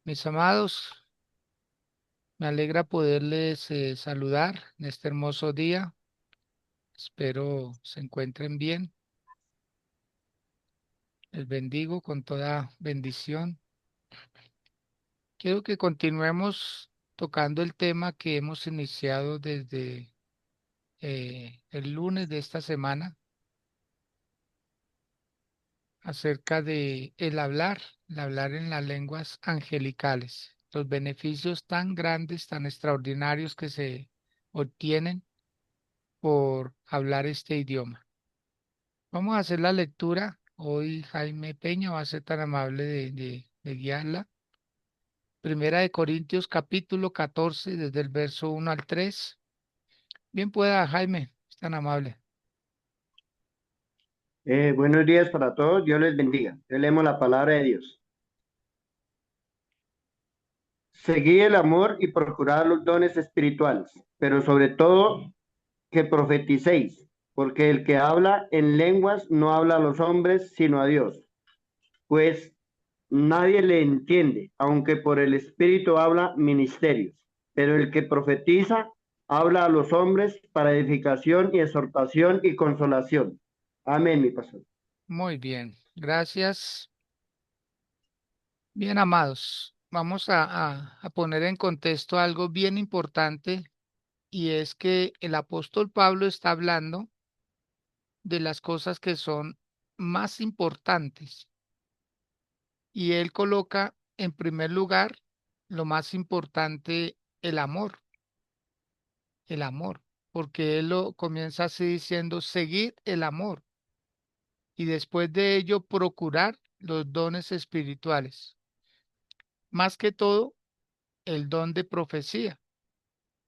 Mis amados, me alegra poderles saludar en este hermoso día. Espero se encuentren bien. Les bendigo con toda bendición. Quiero que continuemos tocando el tema que hemos iniciado desde el lunes de esta semana acerca de el hablar en las lenguas angelicales, los beneficios tan grandes, tan extraordinarios que se obtienen por hablar este idioma. Vamos a hacer la lectura. Hoy Jaime Peña va a ser tan amable de guiarla. Primera de Corintios capítulo 14, desde el verso 1 al 3. Bien pueda, Jaime, es tan amable. Buenos días para todos, Dios les bendiga. Hoy leemos la palabra de Dios. Seguid el amor y procurad los dones espirituales, pero sobre todo que profeticéis, porque el que habla en lenguas no habla a los hombres, sino a Dios, pues nadie le entiende, aunque por el Espíritu habla ministerios. Pero el que profetiza habla a los hombres para edificación y exhortación y consolación. Amén, mi pastor. Muy bien, gracias. Bien, amados, vamos a poner en contexto algo bien importante y es que el apóstol Pablo está hablando de las cosas que son más importantes y él coloca en primer lugar lo más importante, el amor, porque él lo comienza así diciendo, seguir el amor y después de ello procurar los dones espirituales, más que todo el don de profecía,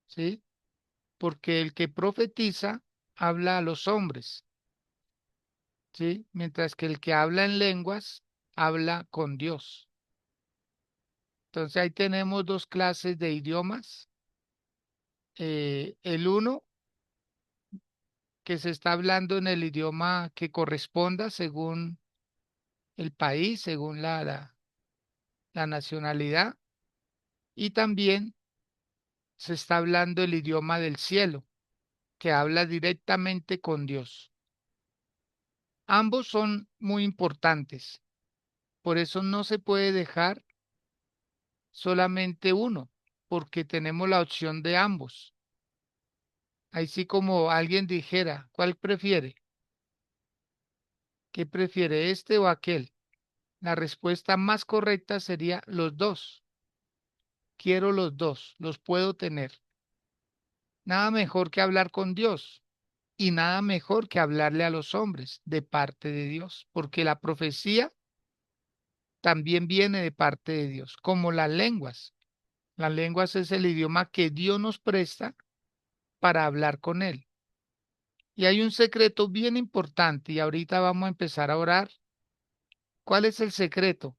¿sí? Porque el que profetiza habla a los hombres, ¿sí? Mientras que el que habla en lenguas habla con Dios. Entonces ahí tenemos dos clases de idiomas. El uno que se está hablando en el idioma que corresponda según el país, según la nacionalidad, y también se está hablando el idioma del cielo, que habla directamente con Dios. Ambos son muy importantes, por eso no se puede dejar solamente uno, porque tenemos la opción de ambos. Así como alguien dijera, ¿cuál prefiere? ¿Qué prefiere este o aquel? La respuesta más correcta sería los dos. Quiero los dos, los puedo tener. Nada mejor que hablar con Dios y nada mejor que hablarle a los hombres de parte de Dios, porque la profecía también viene de parte de Dios, como las lenguas. Las lenguas es el idioma que Dios nos presta para hablar con Él. Y hay un secreto bien importante y ahorita vamos a empezar a orar. ¿Cuál es el secreto?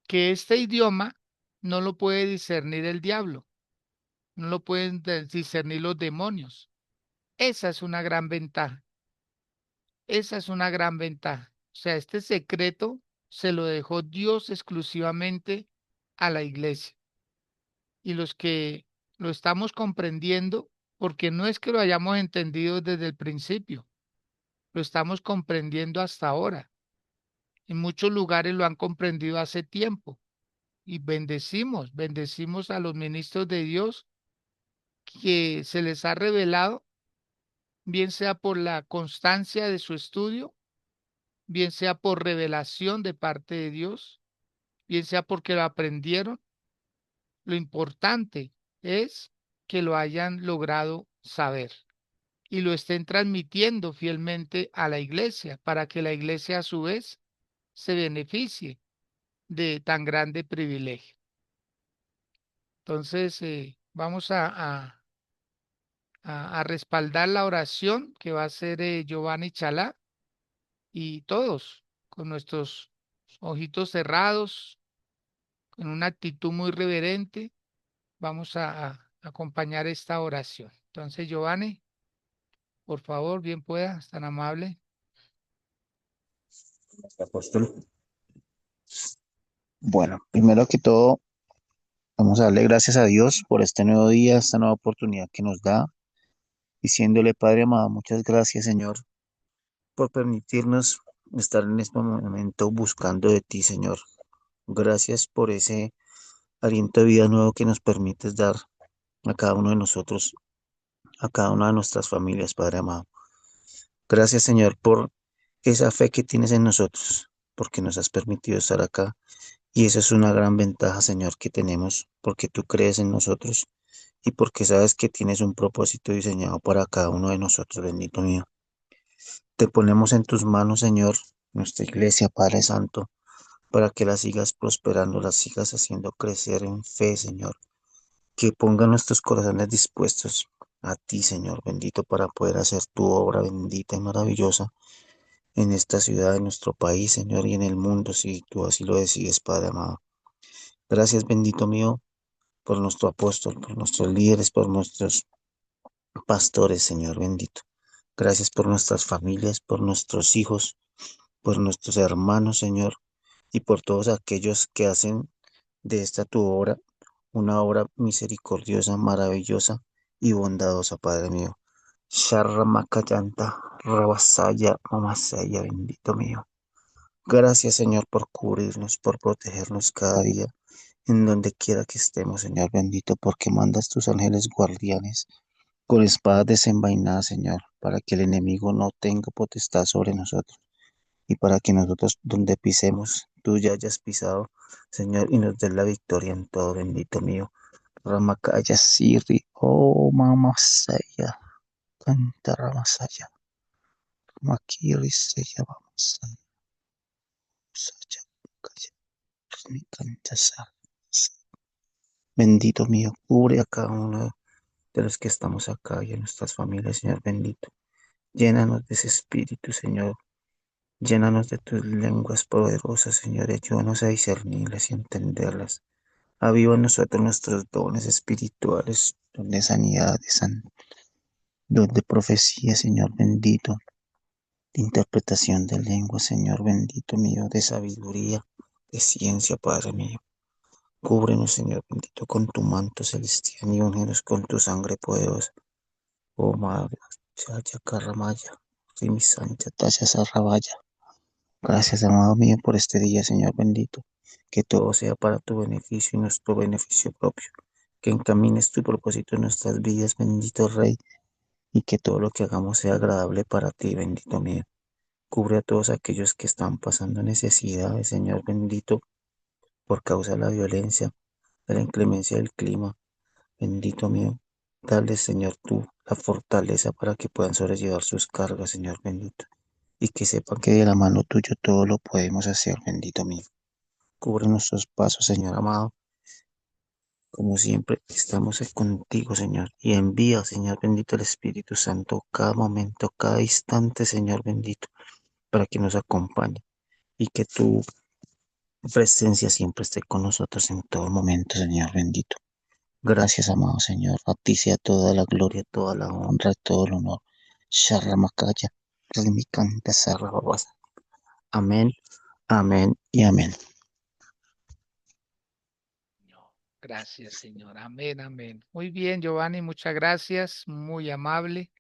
Que este idioma no lo puede discernir el diablo, no lo pueden discernir los demonios. Esa es una gran ventaja. Esa es una gran ventaja. O sea, este secreto se lo dejó Dios exclusivamente a la iglesia. Y los que lo estamos comprendiendo, porque no es que lo hayamos entendido desde el principio, lo estamos comprendiendo hasta ahora. En muchos lugares lo han comprendido hace tiempo. Y bendecimos a los ministros de Dios que se les ha revelado, bien sea por la constancia de su estudio, bien sea por revelación de parte de Dios, bien sea porque lo aprendieron. Lo importante es que lo hayan logrado saber y lo estén transmitiendo fielmente a la iglesia para que la iglesia a su vez se beneficie de tan grande privilegio. Entonces, vamos a respaldar la oración que va a hacer Giovanni Chalá y todos con nuestros ojitos cerrados, con una actitud muy reverente, vamos a acompañar esta oración. Entonces, Giovanni, por favor, bien pueda, es tan amable. Apóstol. Bueno, primero que todo, Vamos a darle gracias a Dios por este nuevo día, esta nueva oportunidad que nos da, diciéndole, Padre amado, muchas gracias, Señor, por permitirnos estar en este momento buscando de ti, Señor. Gracias por ese aliento de vida nuevo que nos permites dar a cada uno de nosotros, a cada una de nuestras familias, Padre amado. Gracias, Señor, por esa fe que tienes en nosotros, porque nos has permitido estar acá. Y esa es una gran ventaja, Señor, que tenemos, porque tú crees en nosotros y porque sabes que tienes un propósito diseñado para cada uno de nosotros, bendito mío. Te ponemos en tus manos, Señor, nuestra iglesia, Padre Santo, para que la sigas prosperando, la sigas haciendo crecer en fe, Señor. Que ponga nuestros corazones dispuestos a ti, Señor, bendito, para poder hacer tu obra bendita y maravillosa en esta ciudad, en nuestro país, Señor, y en el mundo, si tú así lo decides, Padre amado. Gracias, bendito mío, por nuestro apóstol, por nuestros líderes, por nuestros pastores, Señor bendito. Gracias por nuestras familias, por nuestros hijos, por nuestros hermanos, Señor, y por todos aquellos que hacen de esta tu obra una obra misericordiosa, maravillosa y bondadosa, Padre mío. Sharra Makayanta, Rabasaya, Mamasaya, bendito mío. Gracias, Señor, por cubrirnos, por protegernos cada día, en donde quiera que estemos, Señor bendito, porque mandas tus ángeles guardianes con espadas desenvainadas, Señor, para que el enemigo no tenga potestad sobre nosotros y para que nosotros donde pisemos, tú ya hayas pisado, Señor, y nos des la victoria en todo, bendito mío. Ramakaya Siri, oh Mamasaya, canta Ramasaya, Makiri Seya Mamasaya, Saya, Kaya, mi canta Sa. Bendito mío, cubre a cada uno de los que estamos acá y a nuestras familias, Señor bendito. Llénanos de ese espíritu, Señor. Llénanos de tus lenguas poderosas, Señor, y ayúdanos a discernirlas y entenderlas. Aviva en nosotros nuestros dones espirituales, don de sanidad, don de profecía, Señor bendito, de interpretación de lengua, Señor bendito mío, de sabiduría, de ciencia, Padre mío. Cúbrenos, Señor bendito, con tu manto celestial y úngenos con tu sangre poderosa. Oh Madre, Chaya Carramaya, Rimi Sancha, Taya Sarrabaya. Gracias, amado mío, por este día, Señor bendito. Que todo sea para tu beneficio y nuestro beneficio propio. Que encamines tu propósito en nuestras vidas, bendito Rey, y que todo lo que hagamos sea agradable para ti, bendito mío. Cubre a todos aquellos que están pasando necesidades, Señor bendito, por causa de la violencia, de la inclemencia del clima, bendito mío. Dale, Señor, tú la fortaleza para que puedan sobrellevar sus cargas, Señor bendito. Y que sepan que de la mano tuya todo lo podemos hacer, bendito mío. Cubre nuestros pasos, Señor amado. Como siempre, estamos contigo, Señor. Y envía, Señor bendito, el Espíritu Santo cada momento, cada instante, Señor bendito, para que nos acompañe. Y que tu presencia siempre esté con nosotros en todo momento, Señor bendito. Gracias, amado Señor. A ti sea toda la gloria, toda la honra, todo el honor. Sharramakaya, Rimikanta Sarrababasa. Amén, amén y amén. No, gracias, Señor. Amén, amén. Muy bien, Giovanni, muchas gracias. Muy amable.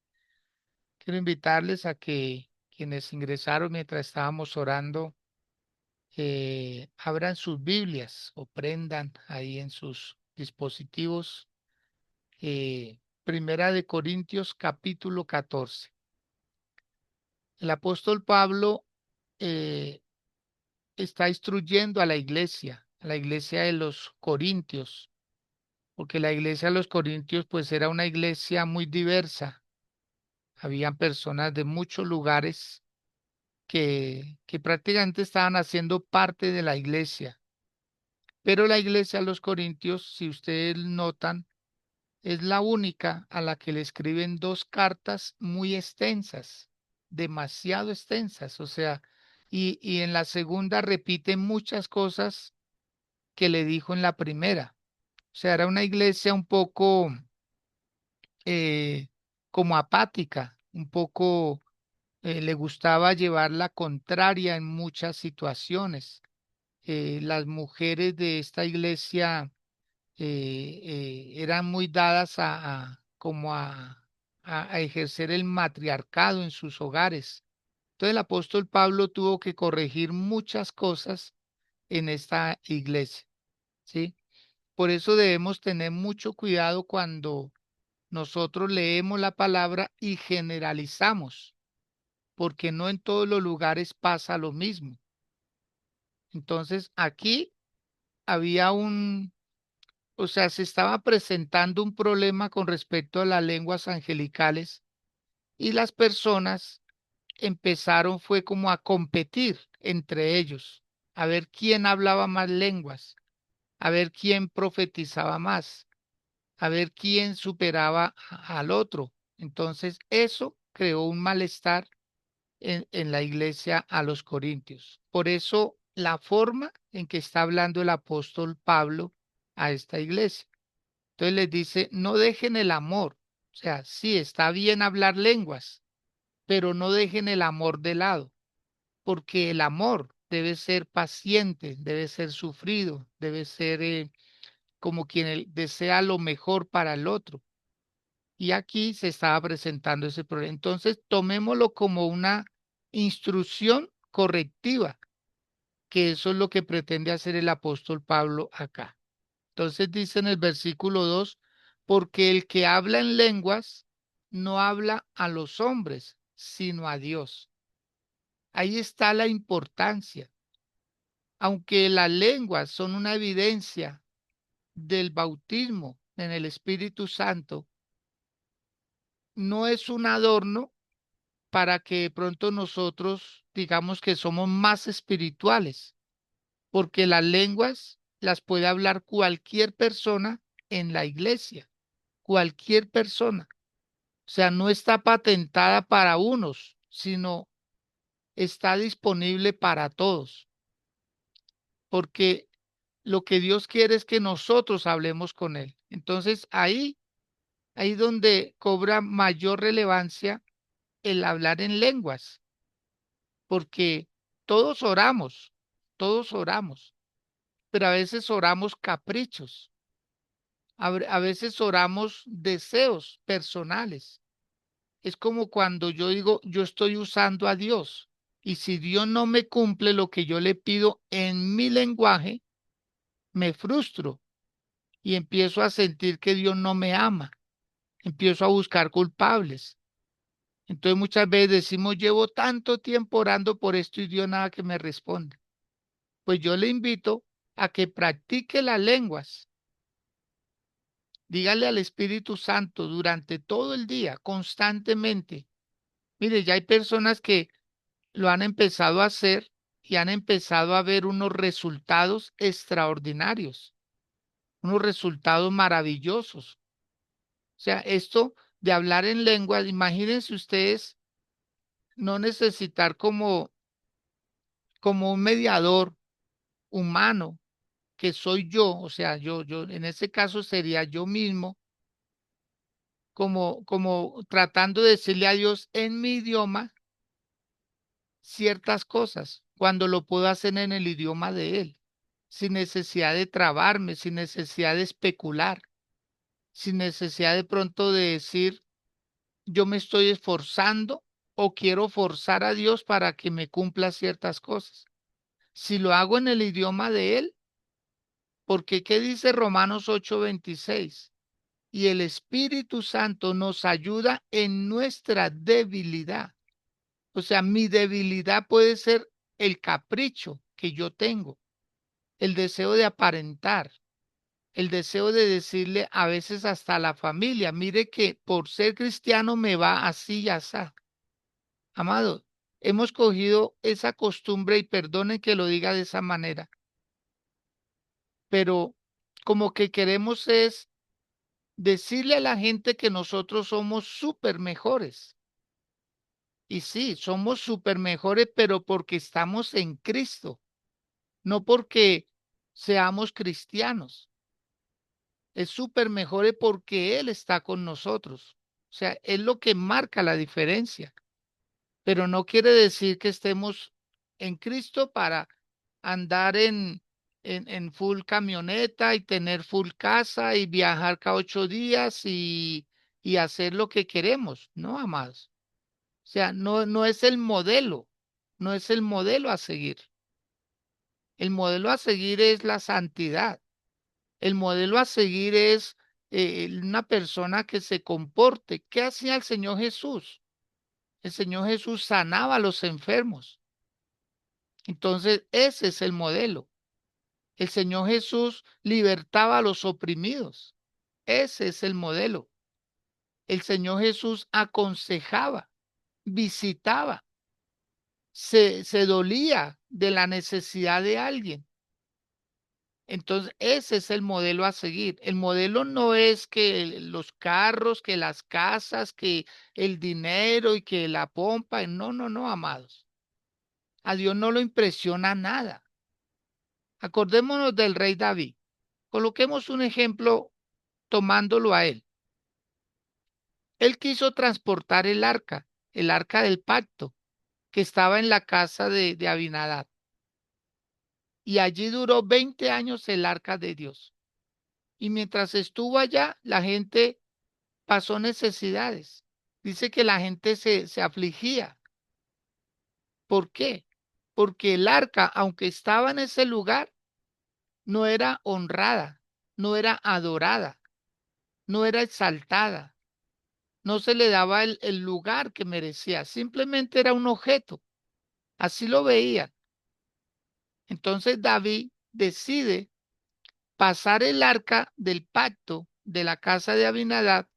Quiero invitarles a que quienes ingresaron mientras estábamos orando, abran sus Biblias o prendan ahí en sus dispositivos. Primera de Corintios capítulo 14. El apóstol Pablo eh, está instruyendo a la iglesia de los Corintios, porque la iglesia de los Corintios pues era una iglesia muy diversa. Habían personas de muchos lugares que prácticamente estaban haciendo parte de la iglesia. Pero la iglesia de los Corintios, si ustedes notan, es la única a la que le escriben dos cartas muy extensas, demasiado extensas, o sea, y en la segunda repite muchas cosas que le dijo en la primera. O sea, era una iglesia un poco eh, como apática, un poco le gustaba llevar la contraria en muchas situaciones. Las mujeres de esta iglesia eran muy dadas como a ejercer el matriarcado en sus hogares. Entonces el apóstol Pablo tuvo que corregir muchas cosas en esta iglesia, ¿sí? Por eso debemos tener mucho cuidado cuando nosotros leemos la palabra y generalizamos, porque no en todos los lugares pasa lo mismo. Entonces aquí había o sea, se estaba presentando un problema con respecto a las lenguas angelicales y las personas empezaron fue como a competir entre ellos, a ver quién hablaba más lenguas, a ver quién profetizaba más, a ver quién superaba al otro. Entonces eso creó un malestar en la iglesia a los corintios. Por eso la forma en que está hablando el apóstol Pablo a esta iglesia. Entonces les dice, no dejen el amor. O sea, sí, está bien hablar lenguas, pero no dejen el amor de lado, porque el amor debe ser paciente, debe ser sufrido, debe ser como quien desea lo mejor para el otro. Y aquí se estaba presentando ese problema. Entonces, tomémoslo como una instrucción correctiva, que eso es lo que pretende hacer el apóstol Pablo acá. Entonces dice en el versículo 2, porque el que habla en lenguas no habla a los hombres, sino a Dios. Ahí está la importancia. Aunque las lenguas son una evidencia del bautismo en el Espíritu Santo, no es un adorno para que de pronto nosotros digamos que somos más espirituales, porque las lenguas las puede hablar cualquier persona en la iglesia, cualquier persona. O sea, no está patentada para unos, sino está disponible para todos, porque lo que Dios quiere es que nosotros hablemos con Él. Entonces, ahí donde cobra mayor relevancia el hablar en lenguas, porque todos oramos, pero a veces oramos caprichos, a veces oramos deseos personales. Es como cuando yo digo, yo estoy usando a Dios, y si Dios no me cumple lo que yo le pido en mi lenguaje, me frustro y empiezo a sentir que Dios no me ama, empiezo a buscar culpables. Entonces muchas veces decimos, llevo tanto tiempo orando por esto y Dios nada que me responde. Pues yo le invito a que practique las lenguas. Dígale al Espíritu Santo durante todo el día, constantemente. Mire, ya hay personas que lo han empezado a hacer y han empezado a ver unos resultados extraordinarios, unos resultados maravillosos. O sea, esto de hablar en lenguas, imagínense ustedes no necesitar como un mediador humano que soy yo, o sea, yo en ese caso sería yo mismo, como tratando de decirle a Dios en mi idioma ciertas cosas, cuando lo puedo hacer en el idioma de Él, sin necesidad de trabarme, sin necesidad de especular, sin necesidad de pronto de decir, yo me estoy esforzando o quiero forzar a Dios para que me cumpla ciertas cosas. Si lo hago en el idioma de Él, porque ¿qué dice Romanos 8:26? Y el Espíritu Santo nos ayuda en nuestra debilidad. O sea, mi debilidad puede ser el capricho que yo tengo, el deseo de aparentar, el deseo de decirle a veces hasta a la familia, mire que por ser cristiano me va así y así. Amado, hemos cogido esa costumbre y perdone que lo diga de esa manera, pero como que queremos es decirle a la gente que nosotros somos súper mejores. Y sí, somos súper mejores, pero porque estamos en Cristo, no porque seamos cristianos. Es súper mejores porque Él está con nosotros. O sea, es lo que marca la diferencia. Pero no quiere decir que estemos en Cristo para andar en full camioneta y tener full casa y viajar cada 8 días y hacer lo que queremos, ¿no, amados? O sea, no es el modelo, no es el modelo a seguir. El modelo a seguir es la santidad. El modelo a seguir es una persona que se comporte. ¿Qué hacía el Señor Jesús? El Señor Jesús sanaba a los enfermos. Entonces, ese es el modelo. El Señor Jesús libertaba a los oprimidos. Ese es el modelo. El Señor Jesús aconsejaba, visitaba, se dolía de la necesidad de alguien. Entonces, ese es el modelo a seguir. El modelo no es que los carros, que las casas, que el dinero y que la pompa. No, no, no, amados. A Dios no lo impresiona nada. Acordémonos del rey David. Coloquemos un ejemplo tomándolo a él. Él quiso transportar el arca del pacto, que estaba en la casa de Abinadab. Y allí duró 20 años el arca de Dios. Y mientras estuvo allá, la gente pasó necesidades. Dice que la gente se afligía. ¿Por qué? Porque el arca, aunque estaba en ese lugar, no era honrada, no era adorada, no era exaltada, no se le daba el lugar que merecía, simplemente era un objeto. Así lo veían. Entonces David decide pasar el arca del pacto de la casa de Abinadab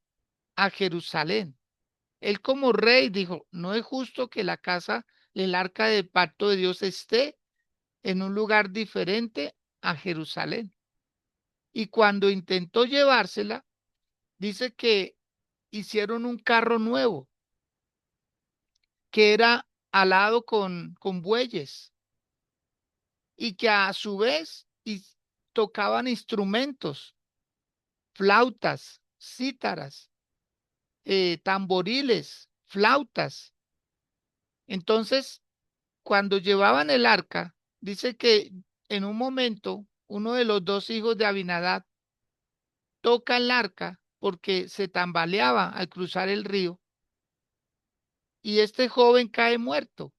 a Jerusalén. Él como rey dijo, no es justo que la casa, el arca del pacto de Dios esté en un lugar diferente a Jerusalén. Y cuando intentó llevársela, dice que hicieron un carro nuevo, que era alado con bueyes y que a su vez tocaban instrumentos, flautas, cítaras, tamboriles, flautas. Entonces, cuando llevaban el arca, dice que en un momento uno de los dos hijos de Abinadab toca el arca porque se tambaleaba al cruzar el río y este joven cae muerto,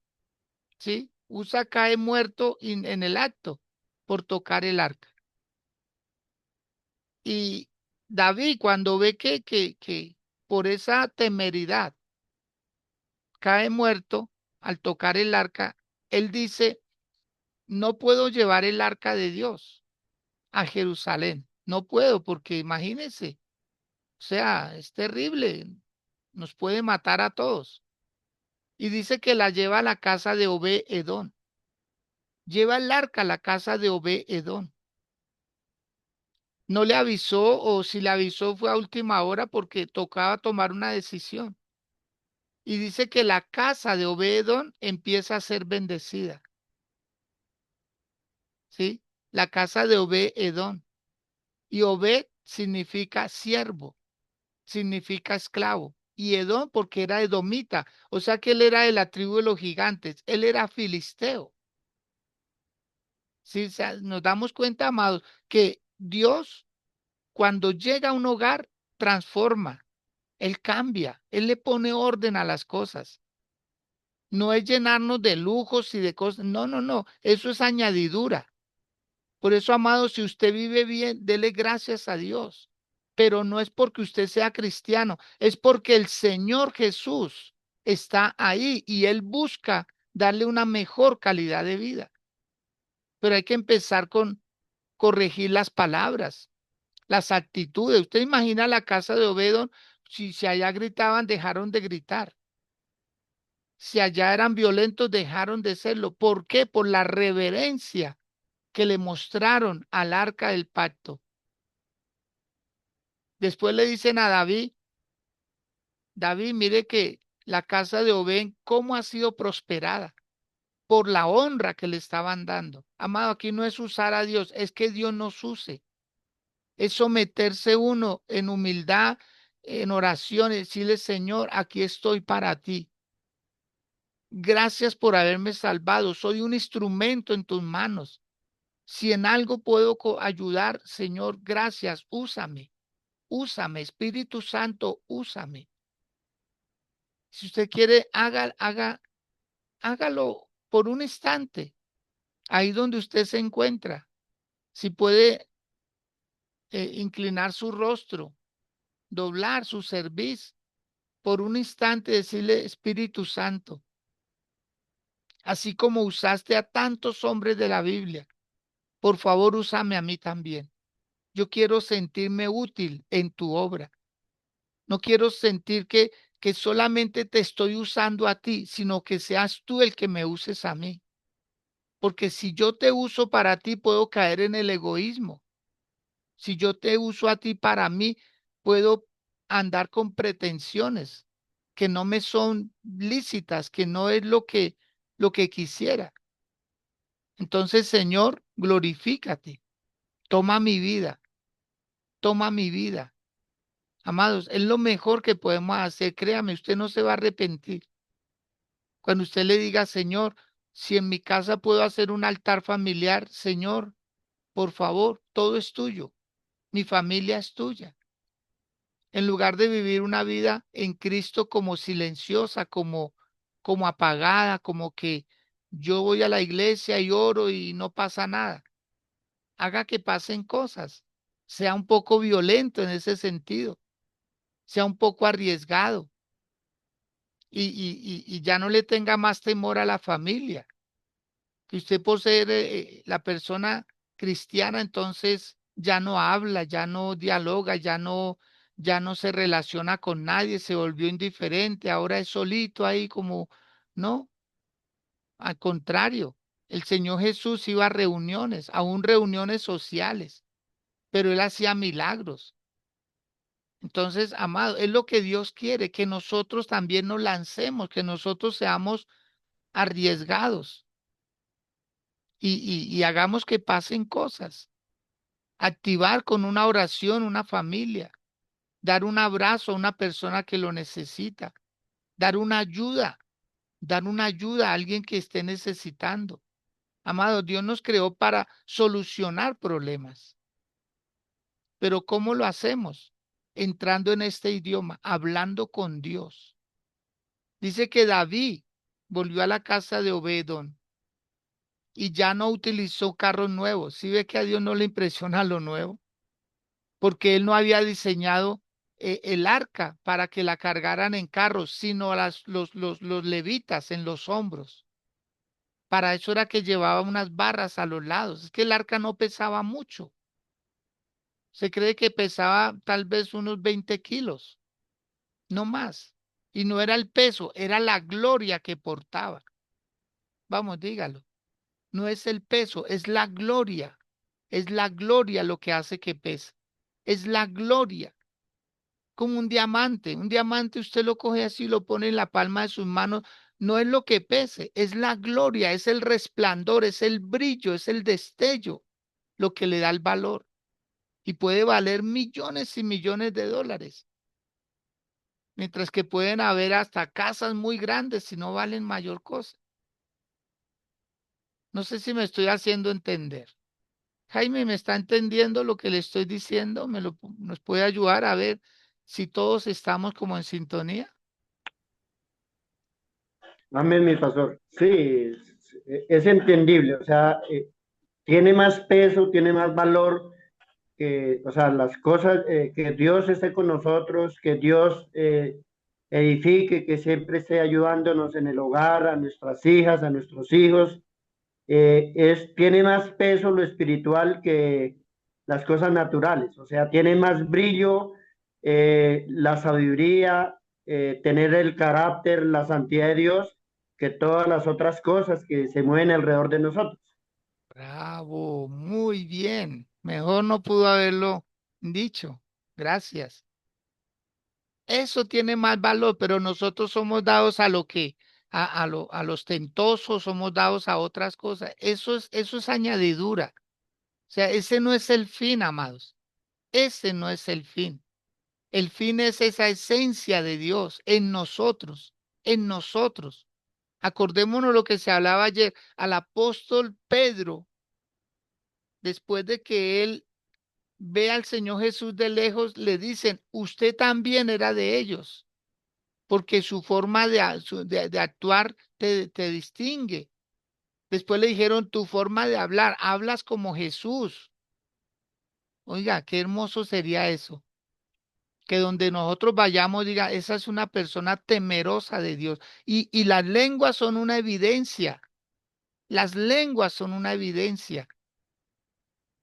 ¿sí? Usa cae muerto en el acto por tocar el arca. Y David, cuando ve que por esa temeridad cae muerto al tocar el arca, él dice, no puedo llevar el arca de Dios a Jerusalén. No puedo porque imagínense, o sea, es terrible, nos puede matar a todos. Y dice que la lleva a la casa de Obed-Edom. Lleva el arca a la casa de Obed-Edom. No le avisó o si le avisó fue a última hora porque tocaba tomar una decisión. Y dice que la casa de Obed-Edom empieza a ser bendecida. ¿Sí? La casa de Obed-Edom. Y Obed significa siervo, significa esclavo. Y Edom porque era edomita, o sea que él era de la tribu de los gigantes, él era filisteo. ¿Sí? O sea, nos damos cuenta, amados, que Dios cuando llega a un hogar transforma, él cambia, él le pone orden a las cosas. No es llenarnos de lujos y de cosas, no, no, no, eso es añadidura. Por eso, amado, si usted vive bien, dele gracias a Dios. Pero no es porque usted sea cristiano, es porque el Señor Jesús está ahí y Él busca darle una mejor calidad de vida. Pero hay que empezar con corregir las palabras, las actitudes. Usted imagina la casa de Obedón, si allá gritaban, dejaron de gritar. Si allá eran violentos, dejaron de serlo. ¿Por qué? Por la reverencia que le mostraron al arca del pacto. Después le dicen a David, David, mire que la casa de Obed, cómo ha sido prosperada por la honra que le estaban dando. Amado, aquí no es usar a Dios, es que Dios nos use. Es someterse uno en humildad, en oración, y decirle, Señor, aquí estoy para ti. Gracias por haberme salvado. Soy un instrumento en tus manos. Si en algo puedo ayudar, Señor, gracias, úsame, úsame, Espíritu Santo, úsame. Si usted quiere, hágalo por un instante, ahí donde usted se encuentra. Si puede inclinar su rostro, doblar su cerviz, por un instante decirle, Espíritu Santo, así como usaste a tantos hombres de la Biblia, por favor, úsame a mí también. Yo quiero sentirme útil en tu obra. No quiero sentir que solamente te estoy usando a ti, sino que seas tú el que me uses a mí. Porque si yo te uso para ti, puedo caer en el egoísmo. Si yo te uso a ti para mí, puedo andar con pretensiones que no me son lícitas, que no es lo que quisiera. Entonces, Señor, glorifícate. Toma mi vida, toma mi vida. Amados, es lo mejor que podemos hacer. Créame, usted no se va a arrepentir. Cuando usted le diga, Señor, si en mi casa puedo hacer un altar familiar, Señor, por favor, todo es tuyo. Mi familia es tuya. En lugar de vivir una vida en Cristo como silenciosa, como apagada, como que yo voy a la iglesia y oro y no pasa nada. Haga que pasen cosas. Sea un poco violento en ese sentido. Sea un poco arriesgado y ya no le tenga más temor a la familia. Que usted por ser la persona cristiana, entonces ya no habla, ya no dialoga, ya no se relaciona con nadie, se volvió indiferente, ahora es solito ahí como, no, al contrario, el Señor Jesús iba a reuniones, aún reuniones sociales, pero él hacía milagros. Entonces, amado, es lo que Dios quiere, que nosotros también nos lancemos, que nosotros seamos arriesgados y hagamos que pasen cosas. Activar con una oración una familia, dar un abrazo a una persona que lo necesita, dar una ayuda a alguien que esté necesitando. Amado, Dios nos creó para solucionar problemas, pero ¿cómo lo hacemos? Entrando en este idioma, hablando con Dios. Dice que David volvió a la casa de Obedón y ya no utilizó carros nuevos. ¿Sí ve que a Dios no le impresiona lo nuevo? Porque él no había diseñado el arca para que la cargaran en carros, sino a los levitas en los hombros. Para eso era que llevaba unas barras a los lados. Es que el arca no pesaba mucho. Se cree que pesaba tal vez unos 20 kilos, no más. Y no era el peso, era la gloria que portaba. Vamos, dígalo. No es el peso, es la gloria. Es la gloria lo que hace que pese. Es la gloria. Como un diamante. Un diamante usted lo coge así, lo pone en la palma de sus manos. No es lo que pese, es la gloria, es el resplandor, es el brillo, es el destello lo que le da el valor. Y puede valer millones y millones de dólares. Mientras que pueden haber hasta casas muy grandes si no valen mayor cosa. No sé si me estoy haciendo entender. Jaime, ¿me está entendiendo lo que le estoy diciendo? ¿Nos puede ayudar a ver si todos estamos como en sintonía? Amén, mi pastor. Sí, es entendible, o sea, tiene más peso, tiene más valor que, o sea, las cosas, que Dios esté con nosotros, que Dios edifique, que siempre esté ayudándonos en el hogar, a nuestras hijas, a nuestros hijos. Tiene más peso lo espiritual que las cosas naturales, o sea, tiene más brillo, la sabiduría, tener el carácter, la santidad de Dios, que todas las otras cosas que se mueven alrededor de nosotros. Bravo, muy bien. Mejor no pudo haberlo dicho. Gracias. Eso tiene más valor, pero nosotros somos dados a lo que, a los tentosos, somos dados a otras cosas. Eso es añadidura. O sea, ese no es el fin, amados. Ese no es el fin. El fin es esa esencia de Dios en nosotros, en nosotros. Acordémonos lo que se hablaba ayer al apóstol Pedro. después de que él ve al Señor Jesús de lejos, le dicen, usted también era de ellos, porque su forma de actuar te distingue. Después le dijeron, tu forma de hablar, hablas como Jesús. Oiga, qué hermoso sería eso. Que donde nosotros vayamos, diga, esa es una persona temerosa de Dios. Y las lenguas son una evidencia. Las lenguas son una evidencia.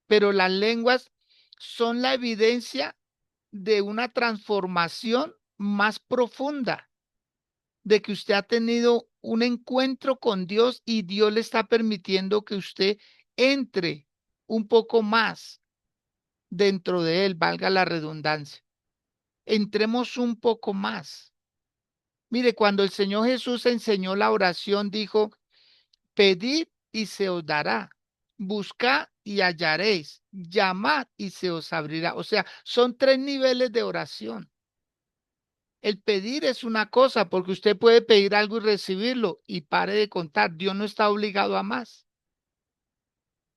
Pero las lenguas son la evidencia de una transformación más profunda, de que usted ha tenido un encuentro con Dios y Dios le está permitiendo que usted entre un poco más dentro de él, valga la redundancia. Entremos un poco más. Mire, cuando el Señor Jesús enseñó la oración, dijo, pedid y se os dará, buscad y hallaréis, llamad y se os abrirá. O sea, son 3 niveles de oración. El pedir es una cosa, porque usted puede pedir algo y recibirlo y pare de contar. Dios no está obligado a más.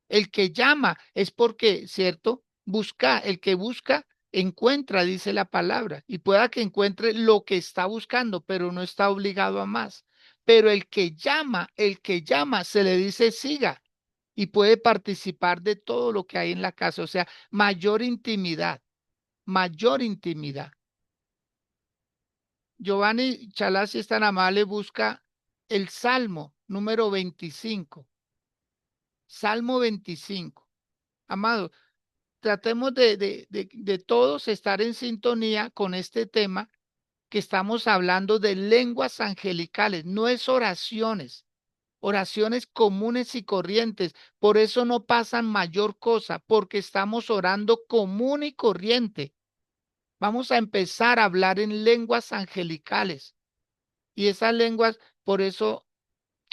El que llama es porque, ¿cierto? Busca, el que busca, encuentra, dice la palabra, y pueda que encuentre lo que está buscando, pero no está obligado a más. Pero el que llama, se le dice siga y puede participar de todo lo que hay en la casa, o sea, mayor intimidad, mayor intimidad. Giovanni Chalá, si es tan amable, busca el Salmo número 25. Salmo 25. Amado, tratemos de todos estar en sintonía con este tema que estamos hablando de lenguas angelicales, no es oraciones, oraciones comunes y corrientes. Por eso no pasan mayor cosa, porque estamos orando común y corriente. Vamos a empezar a hablar en lenguas angelicales. Y esas lenguas, por eso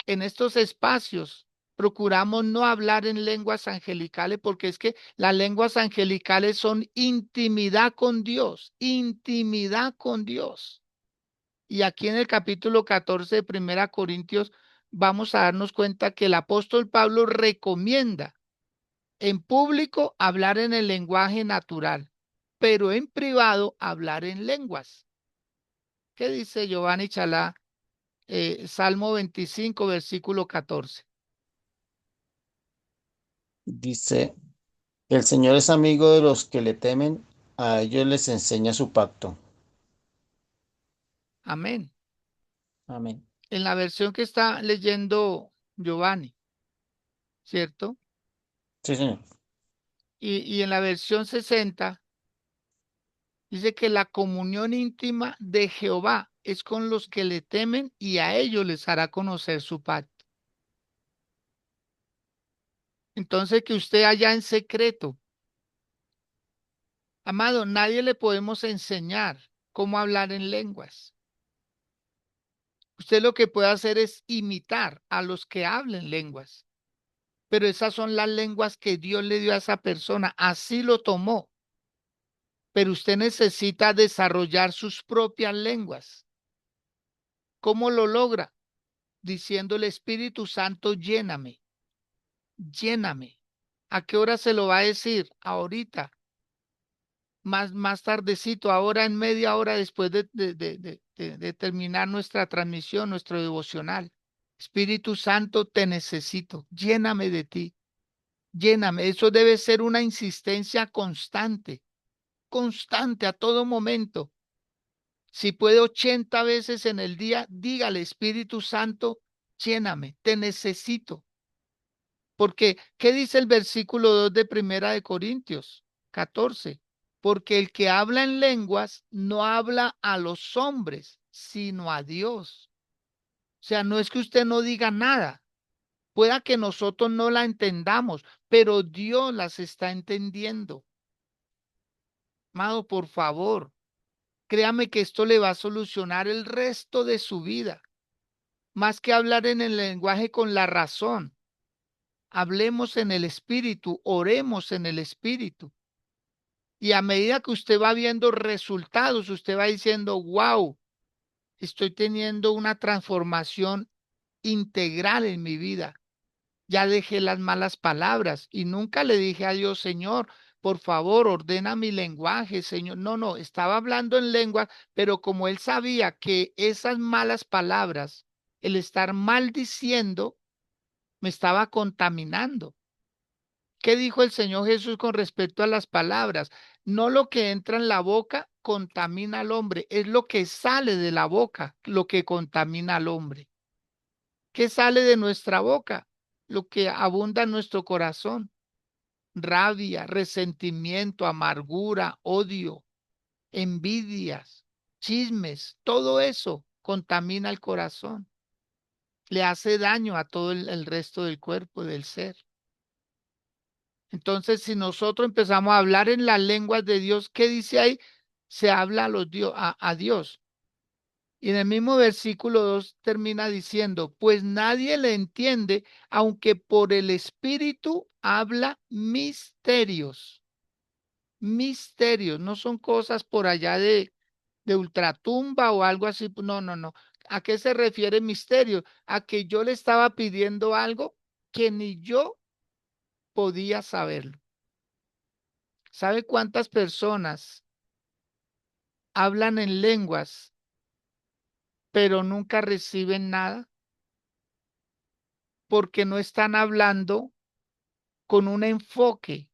en estos espacios procuramos no hablar en lenguas angelicales, porque es que las lenguas angelicales son intimidad con Dios, intimidad con Dios. Y aquí en el capítulo 14 de Primera Corintios vamos a darnos cuenta que el apóstol Pablo recomienda en público hablar en el lenguaje natural, pero en privado hablar en lenguas. ¿Qué dice Giovanni Chalá? Salmo 25, versículo 14. Dice, el Señor es amigo de los que le temen, a ellos les enseña su pacto. Amén. Amén. En la versión que está leyendo Giovanni, ¿cierto? Sí, señor. Y en la versión 60 dice que la comunión íntima de Jehová es con los que le temen y a ellos les hará conocer su pacto. Entonces que usted allá en secreto, amado, nadie le podemos enseñar cómo hablar en lenguas. Usted lo que puede hacer es imitar a los que hablen lenguas. Pero esas son las lenguas que Dios le dio a esa persona. Así lo tomó. Pero usted necesita desarrollar sus propias lenguas. ¿Cómo lo logra? Diciendo el Espíritu Santo, lléname, lléname. ¿A qué hora se lo va a decir? Ahorita, más tardecito, ahora en media hora después de terminar nuestra transmisión, nuestro devocional. Espíritu Santo, te necesito, lléname de ti, lléname. Eso debe ser una insistencia constante, constante a todo momento. Si puede 80 veces en el día, dígale, Espíritu Santo, lléname, te necesito. Porque, ¿qué dice el versículo 2 de Primera de Corintios 14? Porque el que habla en lenguas no habla a los hombres, sino a Dios. O sea, no es que usted no diga nada. Pueda que nosotros no la entendamos, pero Dios las está entendiendo. Amado, por favor, créame que esto le va a solucionar el resto de su vida. Más que hablar en el lenguaje con la razón, hablemos en el espíritu, oremos en el espíritu. Y a medida que usted va viendo resultados, usted va diciendo, wow, estoy teniendo una transformación integral en mi vida. ya dejé las malas palabras y nunca le dije a Dios, Señor, por favor, ordena mi lenguaje, Señor. No, no, estaba hablando en lengua, pero como él sabía que esas malas palabras, el estar maldiciendo, me estaba contaminando. ¿Qué dijo el Señor Jesús con respecto a las palabras? No lo que entra en la boca contamina al hombre, es lo que sale de la boca lo que contamina al hombre. ¿Qué sale de nuestra boca? Lo que abunda en nuestro corazón. Rabia, resentimiento, amargura, odio, envidias, chismes, todo eso contamina el corazón. Le hace daño a todo el resto del cuerpo, del ser. Entonces, si nosotros empezamos a hablar en las lenguas de Dios, ¿qué dice ahí? Se habla a Dios. Y en el mismo versículo 2 termina diciendo, pues nadie le entiende, aunque por el Espíritu habla misterios. Misterios, no son cosas por allá de ultratumba o algo así. No, no, no. ¿A qué se refiere misterio? A que yo le estaba pidiendo algo que ni yo podía saberlo. ¿Sabe cuántas personas hablan en lenguas, pero nunca reciben nada? Porque no están hablando con un enfoque,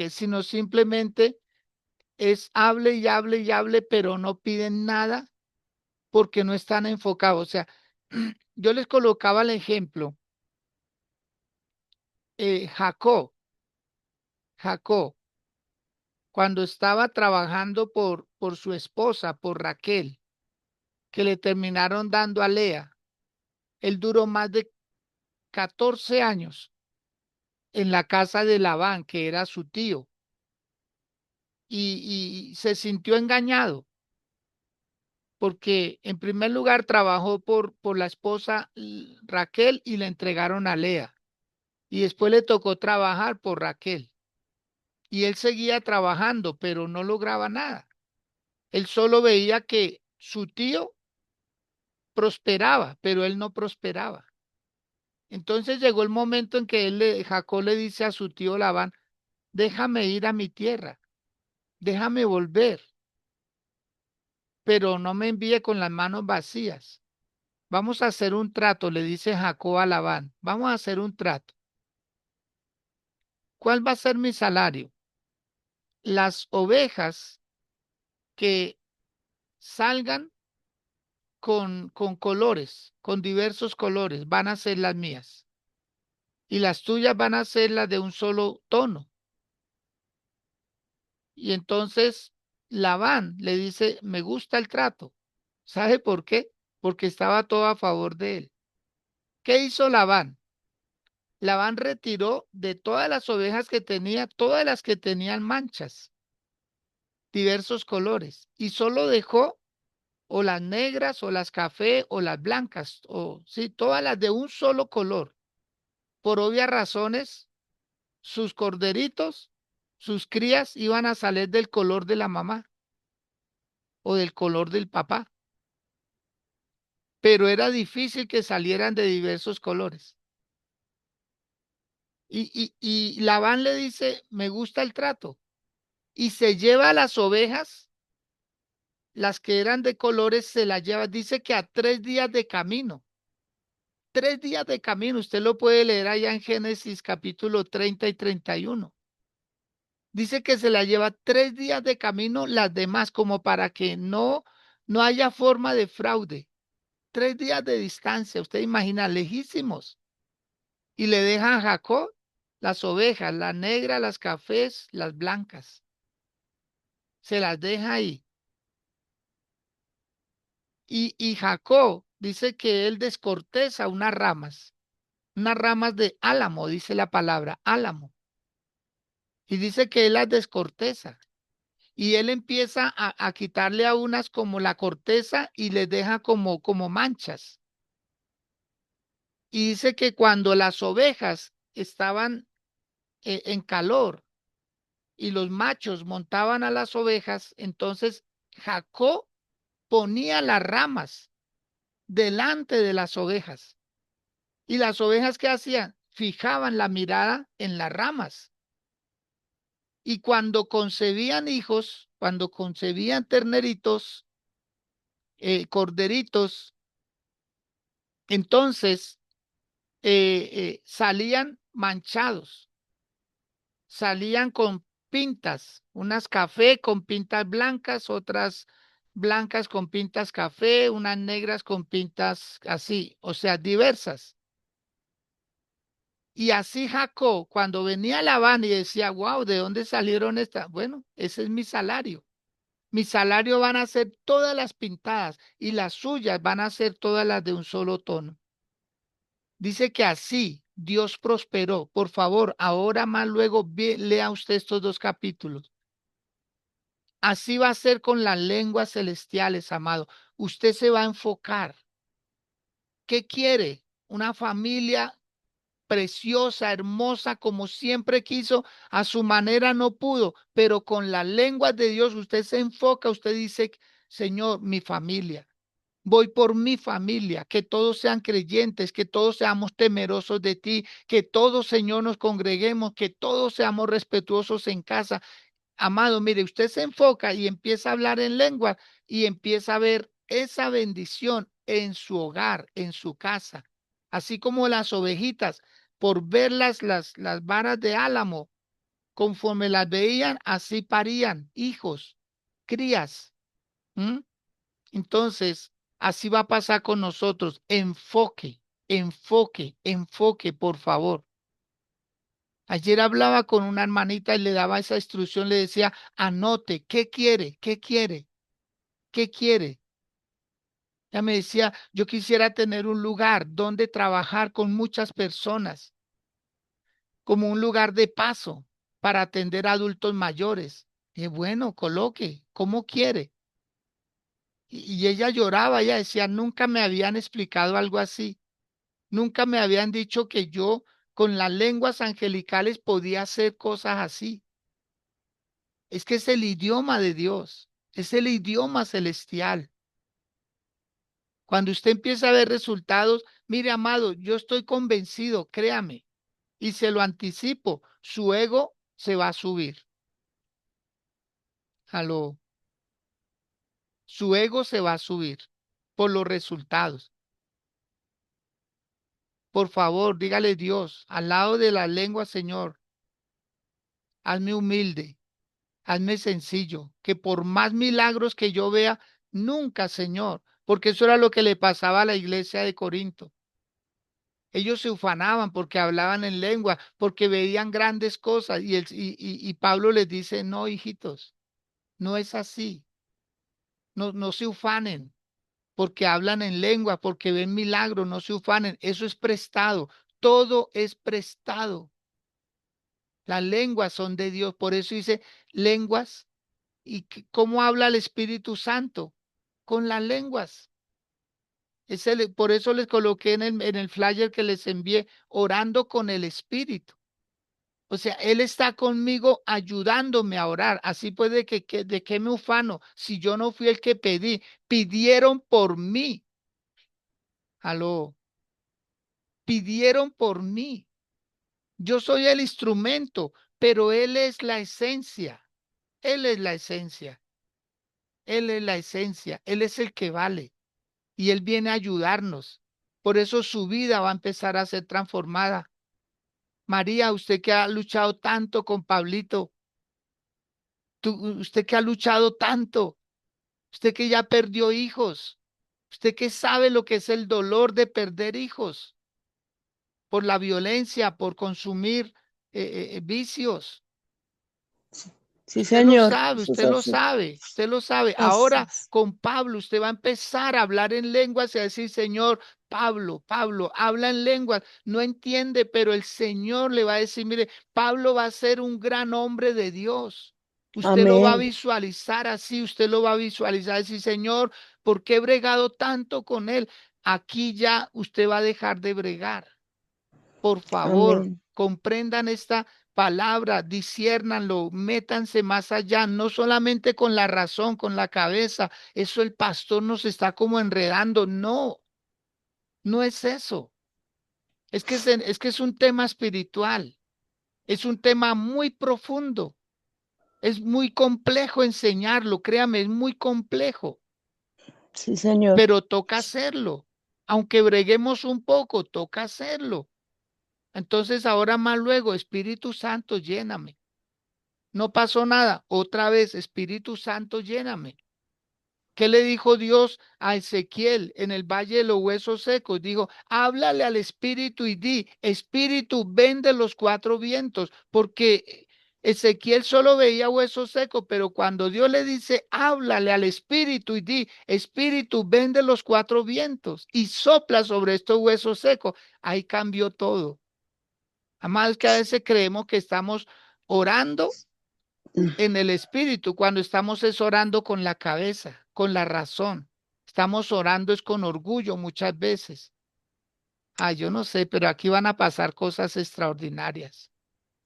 sino simplemente es hable y hable y hable, pero no piden nada porque no están enfocados. O sea, yo les colocaba el ejemplo, Jacob, Jacob, cuando estaba trabajando por su esposa, por Raquel, que le terminaron dando a Lea, él duró más de 14 años en la casa de Labán, que era su tío, y se sintió engañado, porque en primer lugar trabajó por la esposa Raquel y le entregaron a Lea, y después le tocó trabajar por Raquel, y él seguía trabajando, pero no lograba nada. Él solo veía que su tío prosperaba, pero él no prosperaba. Entonces llegó el momento en que Jacob le dice a su tío Labán, déjame ir a mi tierra, déjame volver, pero no me envíe con las manos vacías. Vamos a hacer un trato, le dice Jacob a Labán. Vamos a hacer un trato. ¿Cuál va a ser mi salario? Las ovejas que salgan con colores, con diversos colores, van a ser las mías. Y las tuyas van a ser las de un solo tono. Y entonces Labán le dice, me gusta el trato. ¿Sabe por qué? Porque estaba todo a favor de él. ¿Qué hizo Labán? Labán retiró de todas las ovejas que tenía, todas las que tenían manchas, diversos colores, y solo dejó o las negras o las café o las blancas, o sí, todas las de un solo color. Por obvias razones, sus corderitos, sus crías iban a salir del color de la mamá o del color del papá, pero era difícil que salieran de diversos colores. Y Labán le dice, me gusta el trato. Y se lleva a las ovejas, las que eran de colores, se las lleva. Dice que a 3 días de camino. 3 días de camino. Usted lo puede leer allá en Génesis capítulo 30 y 31. Dice que se la lleva 3 días de camino las demás, como para que no haya forma de fraude. 3 días de distancia, usted imagina, lejísimos. Y le deja a Jacob las ovejas, las negras, las cafés, las blancas. Se las deja ahí. Y Jacob dice que él descorteza unas ramas de álamo, dice la palabra, álamo. Y dice que él las descorteza. Y él empieza a quitarle a unas como la corteza y les deja como manchas. Y dice que cuando las ovejas estaban en calor y los machos montaban a las ovejas, entonces Jacob ponía las ramas delante de las ovejas ¿Y las ovejas qué hacían? Fijaban la mirada en las ramas. Y cuando concebían hijos, cuando concebían terneritos, corderitos, entonces salían manchados, salían con pintas, unas café con pintas blancas, otras blancas con pintas café, unas negras con pintas así, o sea, diversas. Y así Jacob, cuando venía Labán y decía, wow, ¿de dónde salieron estas? Bueno, ese es mi salario. Mi salario van a ser todas las pintadas y las suyas van a ser todas las de un solo tono. Dice que así Dios prosperó. Por favor, ahora más luego lea usted estos dos capítulos. Así va a ser con las lenguas celestiales, amado. Usted se va a enfocar. ¿Qué quiere? Una familia preciosa, hermosa, como siempre quiso, a su manera no pudo, pero con las lenguas de Dios usted se enfoca, usted dice, Señor, mi familia. Voy por mi familia, que todos sean creyentes, que todos seamos temerosos de ti, que todos, Señor, nos congreguemos, que todos seamos respetuosos en casa. Amado, mire, usted se enfoca y empieza a hablar en lengua y empieza a ver esa bendición en su hogar, en su casa, así como las ovejitas, por ver las varas de álamo, conforme las veían, así parían hijos, crías. ¿Mm? Entonces, así va a pasar con nosotros. Enfoque, enfoque, enfoque, por favor. Ayer hablaba con una hermanita y le daba esa instrucción, le decía, anote, ¿qué quiere? ¿Qué quiere? ¿Qué quiere? Ella me decía, yo quisiera tener un lugar donde trabajar con muchas personas, como un lugar de paso para atender a adultos mayores. Y bueno, coloque, ¿cómo quiere? Y ella lloraba, ella decía, nunca me habían explicado algo así. Nunca me habían dicho que yo con las lenguas angelicales podía hacer cosas así. Es que es el idioma de Dios, es el idioma celestial. Cuando usted empieza a ver resultados, mire, amado, yo estoy convencido, créame, y se lo anticipo, su ego se va a subir. Aló, su ego se va a subir por los resultados. Por favor, dígale Dios, al lado de la lengua, Señor, hazme humilde. Hazme sencillo, que por más milagros que yo vea, nunca, Señor, porque eso era lo que le pasaba a la iglesia de Corinto. Ellos se ufanaban porque hablaban en lengua, porque veían grandes cosas y Pablo les dice, no, hijitos, no es así, no se ufanen porque hablan en lengua, porque ven milagros, no se ufanen, eso es prestado, todo es prestado. Las lenguas son de Dios, por eso dice lenguas. ¿Y cómo habla el Espíritu Santo? Con las lenguas. Por eso les coloqué en el flyer que les envié, orando con el Espíritu. O sea, Él está conmigo ayudándome a orar. Así puede ¿de qué me ufano? Si yo no fui el que pedí, pidieron por mí. Aló, pidieron por mí. Yo soy el instrumento, pero Él es la esencia. Él es la esencia. Él es la esencia. Él es el que vale. Y Él viene a ayudarnos. Por eso su vida va a empezar a ser transformada. María, usted que ha luchado tanto con Pablito, usted que ha luchado tanto, usted que ya perdió hijos, usted que sabe lo que es el dolor de perder hijos por la violencia, por consumir vicios. Sí, señor. Eso es Usted lo así. sabe, usted lo sabe. Así Ahora es. con Pablo usted va a empezar a hablar en lenguas y a decir, Señor, Pablo, habla en lenguas, no entiende, pero el Señor le va a decir, mire, Pablo va a ser un gran hombre de Dios. Usted lo va a Amén. visualizar así, usted lo va a visualizar, decir, Señor, ¿por qué he bregado tanto con él? Aquí ya usted va a dejar de bregar. Por favor, Amén. comprendan esta palabra, disciérnanlo, métanse más allá, no solamente con la razón, con la cabeza. Eso el pastor nos está como enredando. No, no es eso. Es que es un tema espiritual. Es un tema muy profundo. Es muy complejo enseñarlo, créame, es muy complejo, Sí, señor. pero toca hacerlo. Aunque breguemos un poco, toca hacerlo. Entonces ahora más luego, Espíritu Santo, lléname. No pasó nada. Otra vez, Espíritu Santo, lléname. ¿Qué le dijo Dios a Ezequiel en el Valle de los Huesos Secos? Dijo, háblale al Espíritu y di, Espíritu, ven de los cuatro vientos, porque Ezequiel solo veía huesos secos, pero cuando Dios le dice, háblale al Espíritu y di, Espíritu, ven de los cuatro vientos y sopla sobre estos huesos secos, ahí cambió todo. Además que a veces creemos que estamos orando en el espíritu, cuando estamos es orando con la cabeza, con la razón. Estamos orando es con orgullo muchas veces. Yo no sé, pero aquí van a pasar cosas extraordinarias.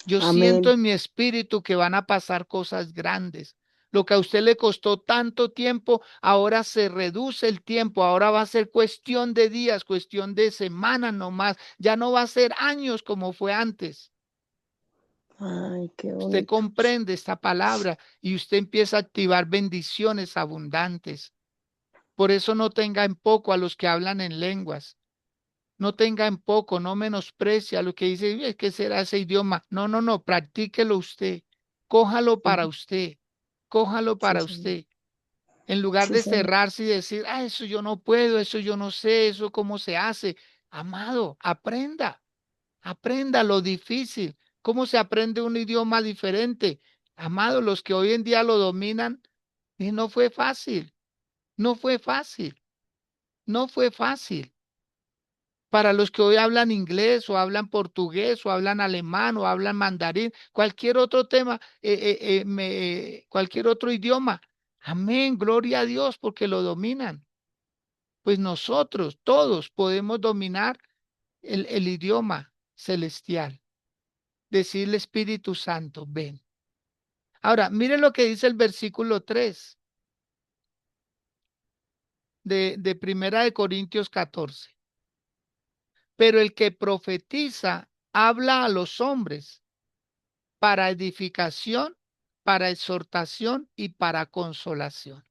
Yo siento Amén. en mi espíritu que van a pasar cosas grandes. Lo que a usted le costó tanto tiempo, ahora se reduce el tiempo, ahora va a ser cuestión de días, cuestión de semanas nomás, ya no va a ser años como fue antes. Ay, qué Usted bonito. comprende esta palabra y usted empieza a activar bendiciones abundantes. Por eso no tenga en poco a los que hablan en lenguas. No tenga en poco, no menosprecie a lo que dice, es que será ese idioma. No, no, no, practíquelo usted. Cójalo para Ujú. usted. Cójalo Sí, para señor. usted. En lugar Sí, de señor. cerrarse y decir, eso yo no puedo, eso yo no sé, eso cómo se hace. Amado, aprenda. Aprenda lo difícil. ¿Cómo se aprende un idioma diferente? Amado, los que hoy en día lo dominan, y no fue fácil, no fue fácil, no fue fácil. Para los que hoy hablan inglés o hablan portugués o hablan alemán o hablan mandarín, cualquier otro tema, cualquier otro idioma. Amén, gloria a Dios porque lo dominan. Pues nosotros todos podemos dominar el idioma celestial. Decirle Espíritu Santo, ven. Ahora, mire lo que dice el versículo 3 de Primera de Corintios 14. Pero el que profetiza habla a los hombres para edificación, para exhortación y para consolación.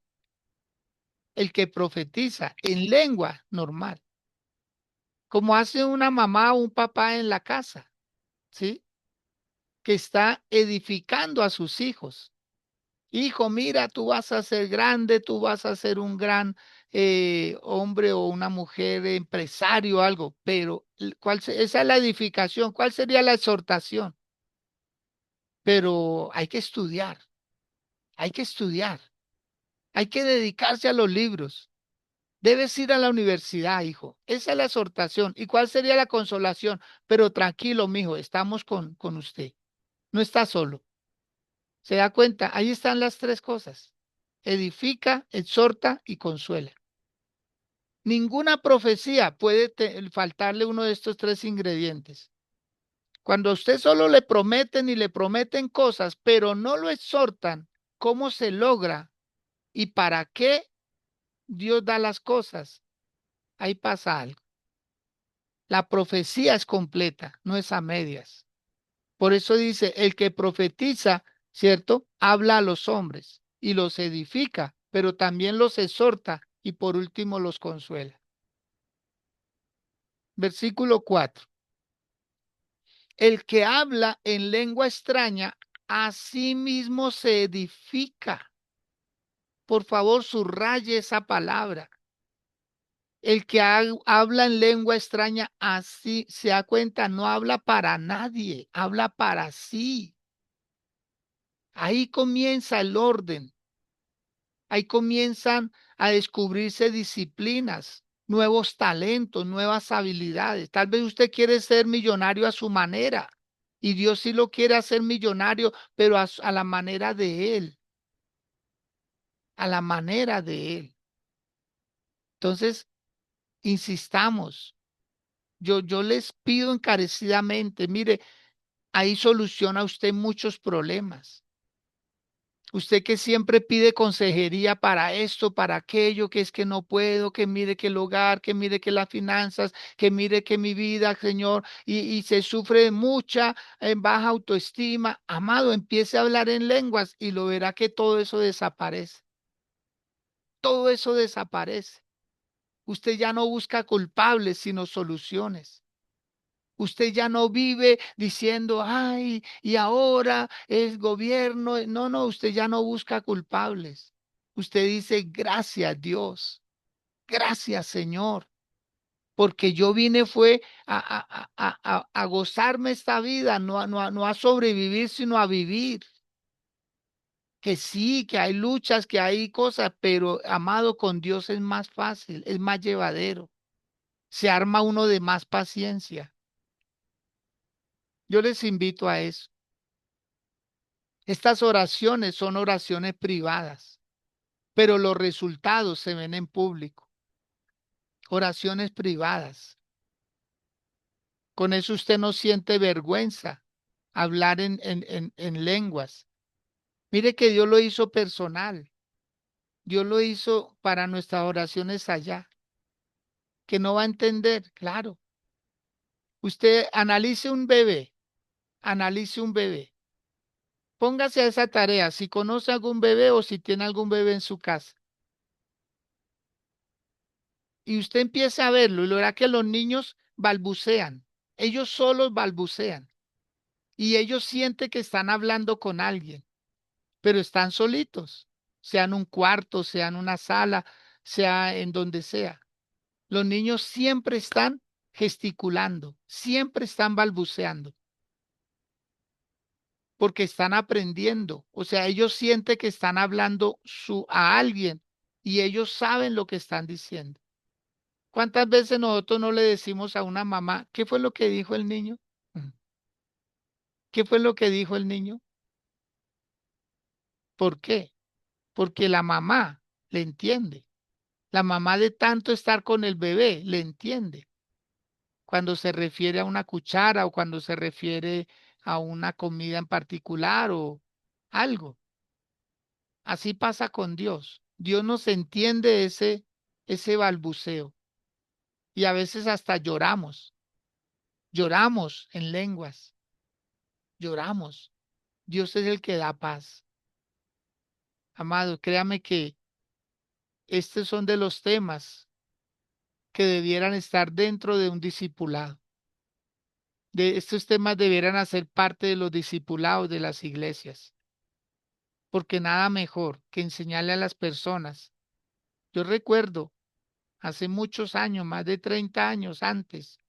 El que profetiza en lengua normal, como hace una mamá o un papá en la casa, ¿sí? Que está edificando a sus hijos. Hijo, mira, tú vas a ser grande, tú vas a ser un gran hombre o una mujer empresario o algo, pero esa es la edificación. ¿Cuál sería la exhortación? Pero hay que estudiar, hay que estudiar, hay que dedicarse a los libros. Debes ir a la universidad, hijo. Esa es la exhortación. ¿Y cuál sería la consolación? Pero tranquilo, mijo, estamos con usted. No está solo. ¿Se da cuenta? Ahí están las tres cosas. Edifica, exhorta y consuela. Ninguna profecía puede faltarle uno de estos tres ingredientes. Cuando a usted solo le prometen y le prometen cosas, pero no lo exhortan, ¿cómo se logra y para qué Dios da las cosas? Ahí pasa algo. La profecía es completa, no es a medias. Por eso dice, el que profetiza, ¿cierto? Habla a los hombres y los edifica, pero también los exhorta y por último los consuela. Versículo 4. El que habla en lengua extraña, a sí mismo se edifica. Por favor, subraye esa palabra. El que habla en lengua extraña, así se da cuenta, no habla para nadie, habla para sí. Ahí comienza el orden. Ahí comienzan a descubrirse disciplinas, nuevos talentos, nuevas habilidades. Tal vez usted quiere ser millonario a su manera y Dios sí lo quiere hacer millonario, pero a la manera de Él, a la manera de Él. Entonces, insistamos. Yo les pido encarecidamente, mire, ahí soluciona usted muchos problemas. Usted que siempre pide consejería para esto, para aquello, que es que no puedo, que mire que el hogar, que mire que las finanzas, que mire que mi vida, Señor, y se sufre de mucha baja autoestima. Amado, empiece a hablar en lenguas y lo verá que todo eso desaparece. Todo eso desaparece. Usted ya no busca culpables, sino soluciones. Usted ya no vive diciendo, ay, y ahora el gobierno. No, no, usted ya no busca culpables. Usted dice, gracias Dios, gracias Señor, porque yo vine fue a gozarme esta vida, no a sobrevivir, sino a vivir. Que sí, que hay luchas, que hay cosas, pero amado, con Dios es más fácil, es más llevadero. Se arma uno de más paciencia. Yo les invito a eso. Estas oraciones son oraciones privadas, pero los resultados se ven en público. Oraciones privadas. Con eso usted no siente vergüenza hablar en lenguas. Mire que Dios lo hizo personal. Dios lo hizo para nuestras oraciones allá. Que no va a entender, claro. Usted analice un bebé. Póngase a esa tarea si conoce algún bebé o si tiene algún bebé en su casa. Y usted empieza a verlo y lo verá que los niños balbucean. Ellos solos balbucean. Y ellos sienten que están hablando con alguien, pero están solitos, sea en un cuarto, sea en una sala, sea en donde sea. Los niños siempre están gesticulando, siempre están balbuceando, porque están aprendiendo. O sea, ellos sienten que están hablando a alguien y ellos saben lo que están diciendo. ¿Cuántas veces nosotros no le decimos a una mamá, qué fue lo que dijo el niño? ¿Qué fue lo que dijo el niño? ¿Por qué? Porque la mamá le entiende. La mamá de tanto estar con el bebé le entiende. Cuando se refiere a una cuchara o cuando se refiere a una comida en particular o algo. Así pasa con Dios. Dios nos entiende ese balbuceo. Y a veces hasta lloramos. Lloramos en lenguas. Lloramos. Dios es el que da paz. Amado, créame que estos son de los temas que debieran estar dentro de un discipulado. De estos temas debieran hacer parte de los discipulados de las iglesias, porque nada mejor que enseñarle a las personas. Yo recuerdo hace muchos años, más de 30 años antes,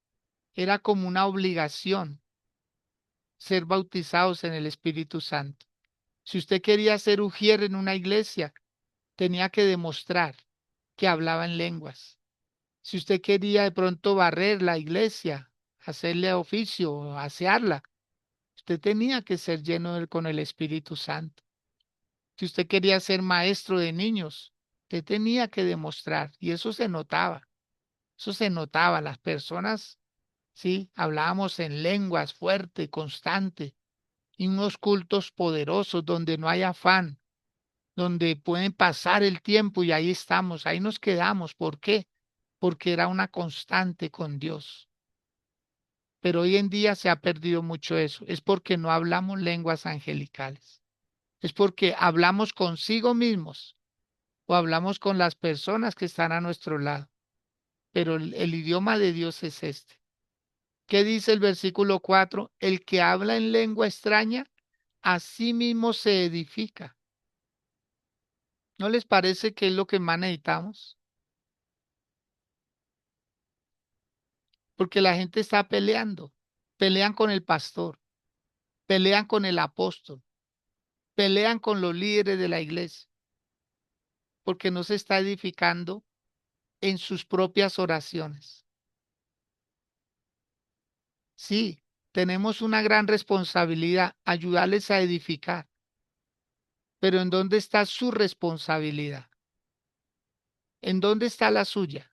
era como una obligación ser bautizados en el Espíritu Santo. Si usted quería ser ujier en una iglesia, tenía que demostrar que hablaba en lenguas. Si usted quería de pronto barrer la iglesia, hacerle oficio, asearla, usted tenía que ser lleno con el Espíritu Santo. Si usted quería ser maestro de niños, usted tenía que demostrar, y eso se notaba. Eso se notaba. Las personas, sí, hablábamos en lenguas fuerte, constante, y unos cultos poderosos donde no hay afán, donde pueden pasar el tiempo y ahí estamos, ahí nos quedamos. ¿Por qué? Porque era una constante con Dios. Pero hoy en día se ha perdido mucho eso. Es porque no hablamos lenguas angelicales. Es porque hablamos consigo mismos o hablamos con las personas que están a nuestro lado. Pero el idioma de Dios es este. ¿Qué dice el versículo 4? El que habla en lengua extraña, a sí mismo se edifica. ¿No les parece que es lo que más necesitamos? Porque la gente está peleando. Pelean con el pastor, pelean con el apóstol, pelean con los líderes de la iglesia, porque no se está edificando en sus propias oraciones. Sí, tenemos una gran responsabilidad, ayudarles a edificar, pero ¿en dónde está su responsabilidad? ¿En dónde está la suya?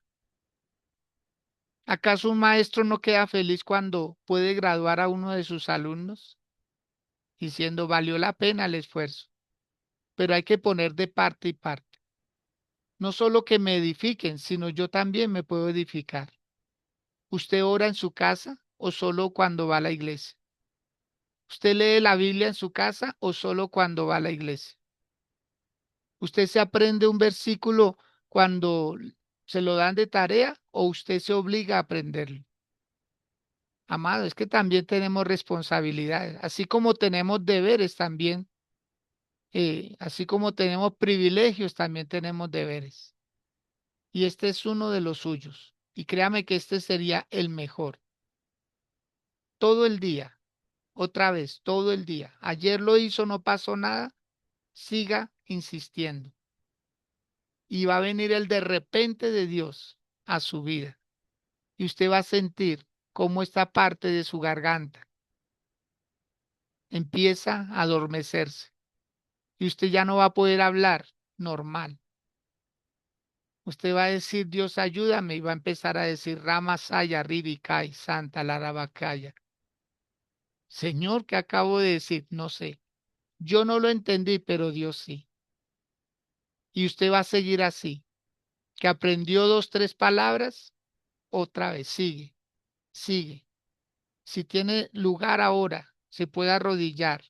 ¿Acaso un maestro no queda feliz cuando puede graduar a uno de sus alumnos diciendo valió la pena el esfuerzo? pero hay que poner de parte y parte. No solo que me edifiquen, sino yo también me puedo edificar. ¿Usted ora en su casa o solo cuando va a la iglesia? ¿Usted lee la Biblia en su casa o solo cuando va a la iglesia? ¿Usted se aprende un versículo cuando se lo dan de tarea o usted se obliga a aprenderlo? Amado, es que también tenemos responsabilidades, así como tenemos deberes también, así como tenemos privilegios, también tenemos deberes. Y este es uno de los suyos. Y créame que este sería el mejor. Todo el día, otra vez, todo el día. Ayer lo hizo, no pasó nada, siga insistiendo. Y va a venir el de repente de Dios a su vida. Y usted va a sentir cómo esta parte de su garganta empieza a adormecerse. Y usted ya no va a poder hablar normal. Usted va a decir, Dios, ayúdame, y va a empezar a decir, Rama Saya, Ribicay, Santa Larabacaya. Señor, ¿qué acabo de decir? No sé. Yo no lo entendí, pero Dios sí. Y usted va a seguir así. Que aprendió dos, tres palabras, otra vez, sigue, sigue. Si tiene lugar ahora, se puede arrodillar.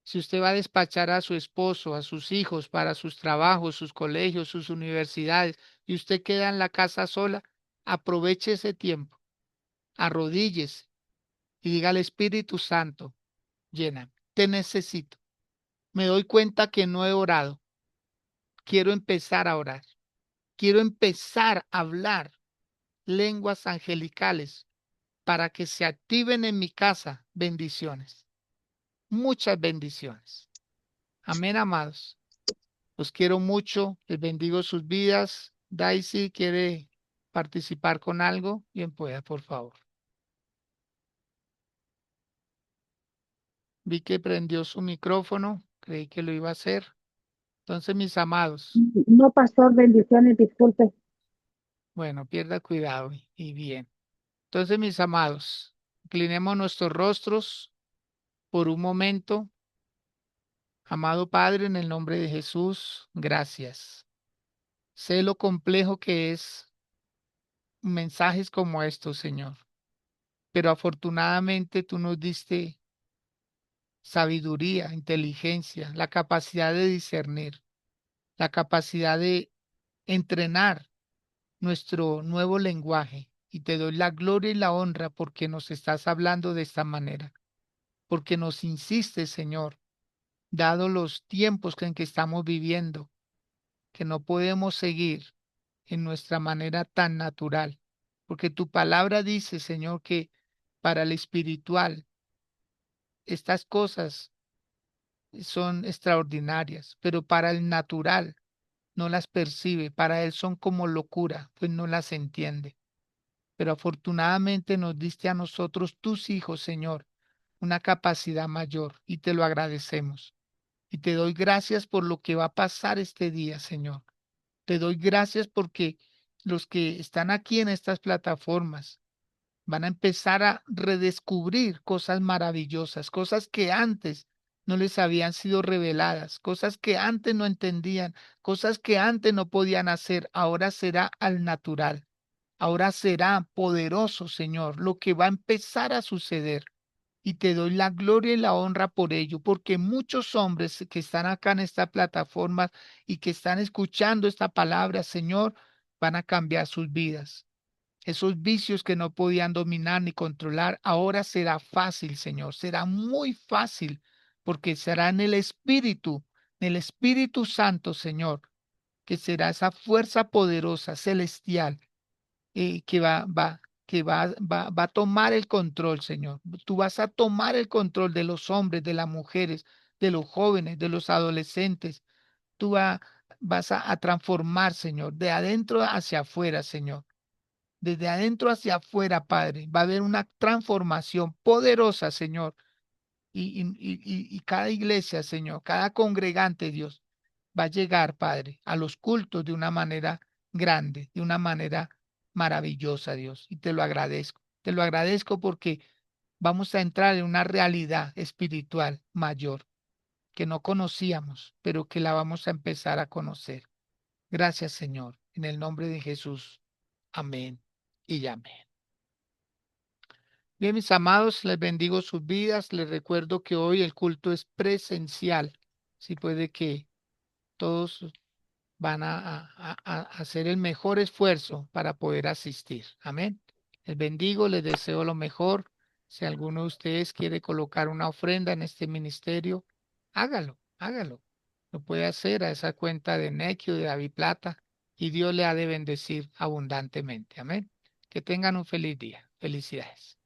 Si usted va a despachar a su esposo, a sus hijos para sus trabajos, sus colegios, sus universidades, y usted queda en la casa sola, aproveche ese tiempo, arrodíllese y diga al Espíritu Santo, lléname, te necesito. Me doy cuenta que no he orado. Quiero empezar a orar. Quiero empezar a hablar lenguas angelicales para que se activen en mi casa bendiciones. Muchas bendiciones. Amén, amados. Los quiero mucho. Les bendigo sus vidas. Daisy quiere participar con algo. Bien pueda, por favor. Vi que prendió su micrófono. Creí que lo iba a hacer. Entonces, mis amados, No, pastor, bendiciones, disculpe. bueno, pierda cuidado y bien. Entonces, mis amados, inclinemos nuestros rostros por un momento. Amado Padre, en el nombre de Jesús, gracias. Sé lo complejo que es mensajes como estos, Señor, pero afortunadamente tú nos diste sabiduría, inteligencia, la capacidad de discernir, la capacidad de entrenar nuestro nuevo lenguaje. Y te doy la gloria y la honra porque nos estás hablando de esta manera, porque nos insistes, Señor, dado los tiempos en que estamos viviendo, que no podemos seguir en nuestra manera tan natural, porque tu palabra dice, Señor, que para el espiritual estas cosas son extraordinarias, pero para el natural no las percibe, para él son como locura, pues no las entiende. Pero afortunadamente nos diste a nosotros, tus hijos, Señor, una capacidad mayor y te lo agradecemos. Y te doy gracias por lo que va a pasar este día, Señor. Te doy gracias porque los que están aquí en estas plataformas van a empezar a redescubrir cosas maravillosas, cosas que antes no les habían sido reveladas, cosas que antes no entendían, cosas que antes no podían hacer, ahora será al natural. Ahora será poderoso, Señor, lo que va a empezar a suceder. Y te doy la gloria y la honra por ello, porque muchos hombres que están acá en esta plataforma y que están escuchando esta palabra, Señor, van a cambiar sus vidas. Esos vicios que no podían dominar ni controlar, ahora será fácil, Señor, será muy fácil, porque será en el Espíritu Santo, Señor, que será esa fuerza poderosa, celestial, que va a tomar el control, Señor. Tú vas a tomar el control de los hombres, de las mujeres, de los jóvenes, de los adolescentes. Vas a transformar, Señor, de adentro hacia afuera, Señor. Desde adentro hacia afuera, Padre, va a haber una transformación poderosa, Señor. Y cada iglesia, Señor, cada congregante, Dios, va a llegar, Padre, a los cultos de una manera grande, de una manera maravillosa, Dios. Y te lo agradezco. Te lo agradezco porque vamos a entrar en una realidad espiritual mayor. que no conocíamos, pero que la vamos a empezar a conocer. Gracias, Señor, en el nombre de Jesús. Amén y amén. Bien, mis amados, les bendigo sus vidas. Les recuerdo que hoy el culto es presencial. Si puede que todos van a hacer el mejor esfuerzo para poder asistir. Amén. Les bendigo, les deseo lo mejor. Si alguno de ustedes quiere colocar una ofrenda en este ministerio, hágalo, hágalo. Lo puede hacer a esa cuenta de Nequi o de David Plata y Dios le ha de bendecir abundantemente. Amén. Que tengan un feliz día. Felicidades.